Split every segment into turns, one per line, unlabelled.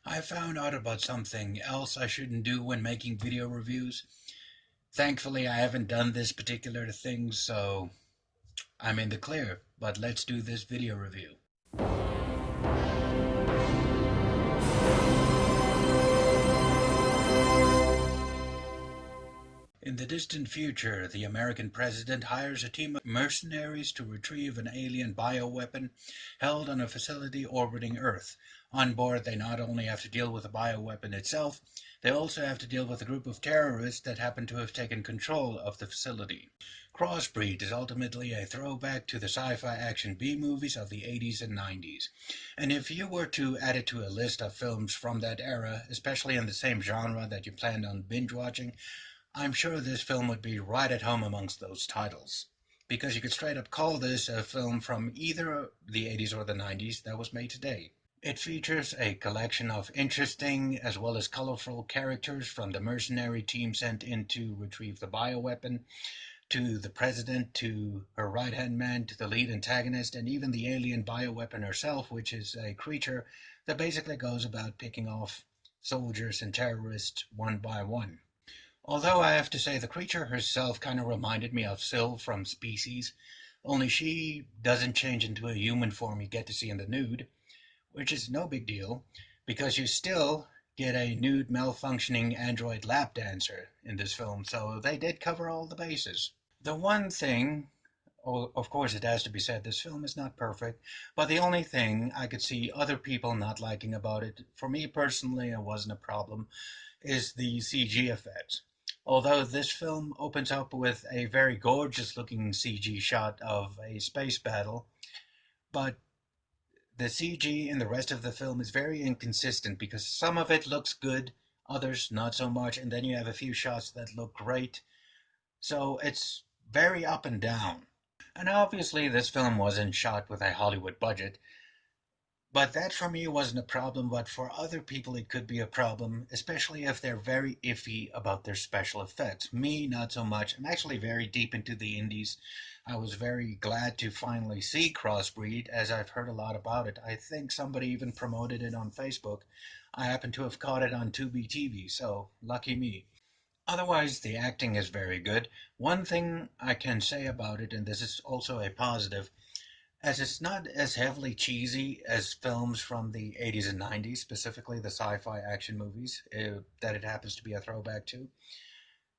I found out about something else I shouldn't do when making video reviews. Thankfully, I haven't done this particular thing, so I'm in the clear. But let's do this video review. In the distant future, the American president hires a team of mercenaries to retrieve an alien bioweapon held on a facility orbiting Earth. On board, they not only have to deal with the bioweapon itself, they also have to deal with a group of terrorists that happen to have taken control of the facility. Crossbreed is ultimately a throwback to the sci-fi action B-movies of the 80s and 90s. And if you were to add it to a list of films from that era, especially in the same genre that you planned on binge-watching, I'm sure this film would be right at home amongst those titles, because you could straight up call this a film from either the 80s or the 90s that was made today. It features a collection of interesting as well as colorful characters, from the mercenary team sent in to retrieve the bioweapon, to the president, to her right-hand man, to the lead antagonist, and even the alien bioweapon herself, which is a creature that basically goes about picking off soldiers and terrorists one by one. Although I have to say the creature herself kind of reminded me of Syl from Species, only she doesn't change into a human form you get to see in the nude, which is no big deal, because you still get a nude malfunctioning android lap dancer in this film, so they did cover all the bases. The one thing, of course it has to be said, this film is not perfect, but the only thing I could see other people not liking about it, for me personally it wasn't a problem, is the CG effects. Although this film opens up with a very gorgeous looking CG shot of a space battle, but the CG in the rest of the film is very inconsistent because some of it looks good, others not so much, and then you have a few shots that look great. So it's very up and down. And obviously, this film wasn't shot with a Hollywood budget, but that for me wasn't a problem, but for other people it could be a problem, especially if they're very iffy about their special effects. Me, not so much. I'm actually very deep into the indies. I was very glad to finally see Crossbreed, as I've heard a lot about it. I think somebody even promoted it on Facebook. I happen to have caught it on Tubi TV, so lucky me. Otherwise, the acting is very good. One thing I can say about it, and this is also a positive, as it's not as heavily cheesy as films from the 80s and 90s, specifically the sci-fi action movies that it happens to be a throwback to.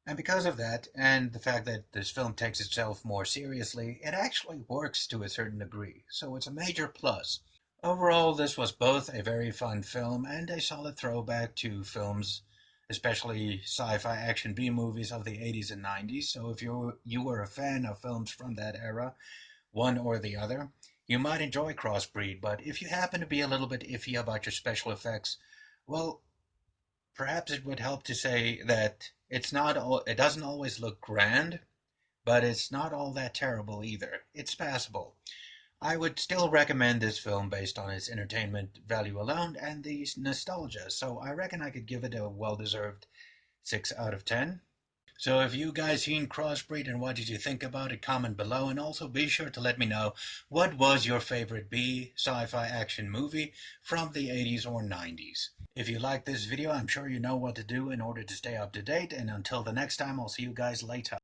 And because of that, and the fact that this film takes itself more seriously, it actually works to a certain degree, so it's a major plus. Overall, this was both a very fun film and a solid throwback to films, especially sci-fi action B-movies of the 80s and 90s, so if you were a fan of films from that era, one or the other, you might enjoy Crossbreed, but if you happen to be a little bit iffy about your special effects, well, perhaps it would help to say that it doesn't always look grand, but it's not all that terrible either. It's passable. I would still recommend this film based on its entertainment value alone and the nostalgia, so I reckon I could give it a well-deserved 6 out of 10. So if you guys seen Crossbreed and what did you think about it, comment below, and also be sure to let me know what was your favorite B sci-fi action movie from the 80s or 90s. If you like this video, I'm sure you know what to do in order to stay up to date, and until the next time, I'll see you guys later.